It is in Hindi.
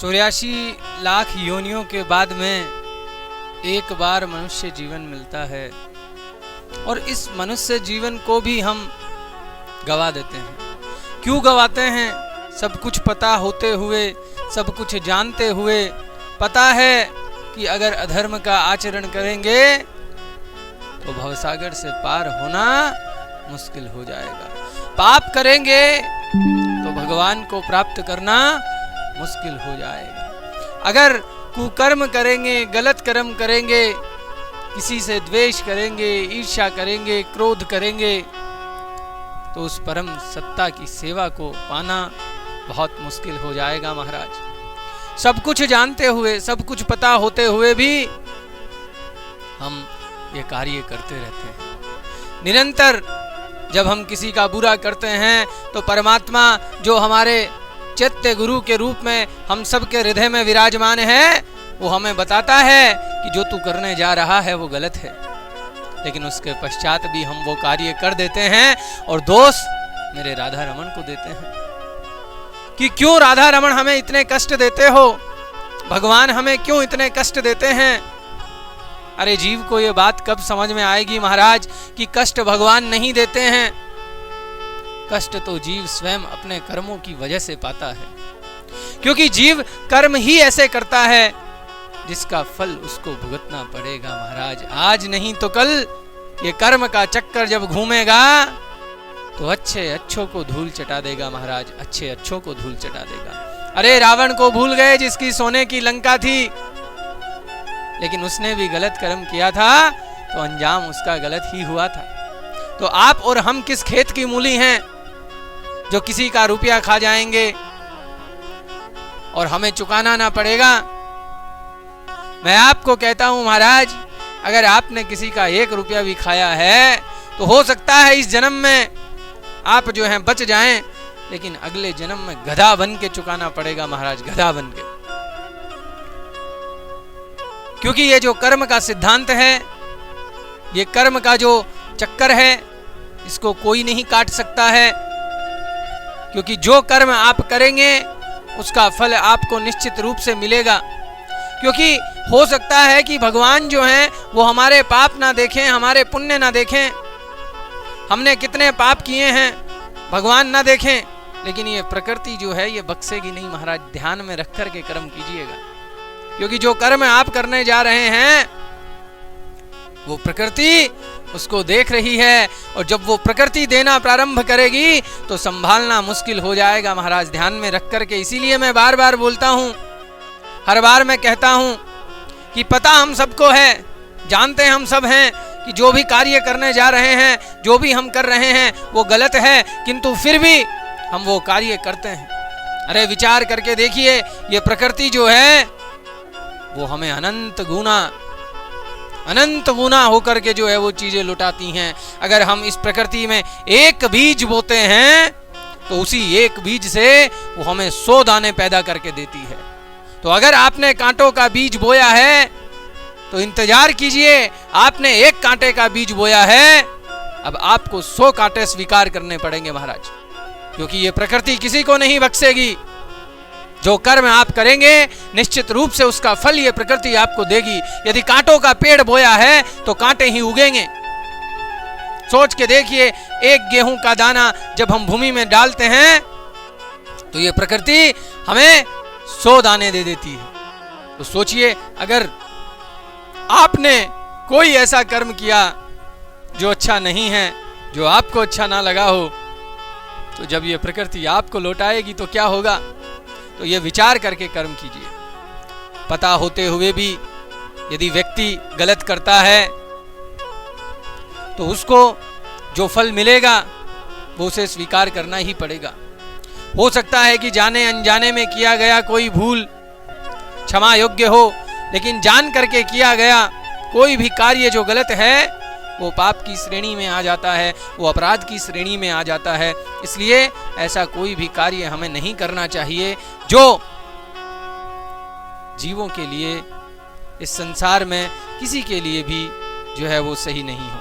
84 लाख योनियों के बाद में एक बार मनुष्य जीवन मिलता है और इस मनुष्य जीवन को भी हम गवा देते हैं। क्यों गवाते हैं? सब कुछ पता होते हुए, सब कुछ जानते हुए, पता है कि अगर अधर्म का आचरण करेंगे तो भवसागर से पार होना मुश्किल हो जाएगा। पाप करेंगे तो भगवान को प्राप्त करना मुश्किल हो जाएगा। अगर कुकर्म करेंगे, गलत कर्म करेंगे, किसी से द्वेष करेंगे, ईर्ष्या करेंगे, क्रोध करेंगे, तो उस परम सत्ता की सेवा को पाना बहुत मुश्किल हो जाएगा महाराज। सब कुछ जानते हुए, सब कुछ पता होते हुए भी हम ये कार्य करते रहते हैं। निरंतर जब हम किसी का बुरा करते हैं तो परमात्मा जो हमारे चैत्य गुरु के रूप में हम सबके हृदय में विराजमान है, वो हमें बताता है कि जो तू करने जा रहा है वो गलत है। लेकिन उसके पश्चात भी हम वो कार्य कर देते हैं और दोष मेरे राधा रमन को देते हैं कि क्यों राधा रमन हमें इतने कष्ट देते हो, भगवान हमें क्यों इतने कष्ट देते हैं। अरे जीव को ये बात कब समझ में आएगी महाराज कि कष्ट भगवान नहीं देते हैं। कष्ट तो जीव स्वयं अपने कर्मों की वजह से पाता है, क्योंकि जीव कर्म ही ऐसे करता है जिसका फल उसको भुगतना पड़ेगा महाराज। आज नहीं तो कल ये कर्म का चक्कर जब घूमेगा तो अच्छे अच्छों को धूल चटा देगा महाराज, अच्छे अच्छों को धूल चटा देगा। अरे रावण को भूल गए जिसकी सोने की लंका थी, लेकिन उसने भी गलत कर्म किया था तो अंजाम उसका गलत ही हुआ था। तो आप और हम किस खेत की मूली हैं जो किसी का रुपया खा जाएंगे और हमें चुकाना ना पड़ेगा। मैं आपको कहता हूं महाराज, अगर आपने किसी का 1 रुपया भी खाया है तो हो सकता है इस जन्म में आप जो हैं बच जाएं, लेकिन अगले जन्म में गधा बन के चुकाना पड़ेगा महाराज, गधा बन के। क्योंकि ये जो कर्म का सिद्धांत है, ये कर्म का जो चक्कर है, इसको कोई नहीं काट सकता है। क्योंकि जो कर्म आप करेंगे उसका फल आपको निश्चित रूप से मिलेगा। क्योंकि हो सकता है कि भगवान जो हैं वो हमारे पाप ना देखें, हमारे पुण्य ना देखें, हमने कितने पाप किए हैं भगवान ना देखें, लेकिन ये प्रकृति जो है ये बख्शेगी नहीं महाराज। ध्यान में रख कर के कर्म कीजिएगा, क्योंकि जो कर्म आप करने जा रहे हैं वो प्रकृति उसको देख रही है, और जब वो प्रकृति देना प्रारंभ करेगी तो संभालना मुश्किल हो जाएगा महाराज। ध्यान में रख करके, इसीलिए मैं बार बार बोलता हूं, हर बार मैं कहता हूं कि पता हम सबको है, जानते हम सब हैं कि जो भी कार्य करने जा रहे हैं, जो भी हम कर रहे हैं वो गलत है, किंतु फिर भी हम वो कार्य करते हैं। अरे विचार करके देखिए, ये प्रकृति जो है वो हमें अनंत गुना होकर के जो है वो चीजें लुटाती हैं। अगर हम इस प्रकृति में एक बीज बोते हैं तो उसी एक बीज से वो हमें 100 दाने पैदा करके देती है। तो अगर आपने कांटों का बीज बोया है तो इंतजार कीजिए, आपने एक कांटे का बीज बोया है, अब आपको 100 कांटे स्वीकार करने पड़ेंगे महाराज, क्योंकि ये प्रकृति किसी को नहीं बख्शेगी। जो कर्म आप करेंगे निश्चित रूप से उसका फल ये प्रकृति आपको देगी। यदि कांटों का पेड़ बोया है तो कांटे ही उगेंगे। सोच के देखिए, एक गेहूं का दाना जब हम भूमि में डालते हैं तो ये प्रकृति हमें 100 दाने दे देती है। तो सोचिए, अगर आपने कोई ऐसा कर्म किया जो अच्छा नहीं है, जो आपको अच्छा ना लगा हो, तो जब ये प्रकृति आपको लौटाएगी तो क्या होगा। तो ये विचार करके कर्म कीजिए। पता होते हुए भी यदि व्यक्ति गलत करता है तो उसको जो फल मिलेगा वो उसे स्वीकार करना ही पड़ेगा। हो सकता है कि जाने अनजाने में किया गया कोई भूल क्षमा योग्य हो, लेकिन जान करके किया गया कोई भी कार्य जो गलत है वो पाप की श्रेणी में आ जाता है, वो अपराध की श्रेणी में आ जाता है। इसलिए ऐसा कोई भी कार्य हमें नहीं करना चाहिए जो जीवों के लिए, इस संसार में किसी के लिए भी जो है वो सही नहीं हो।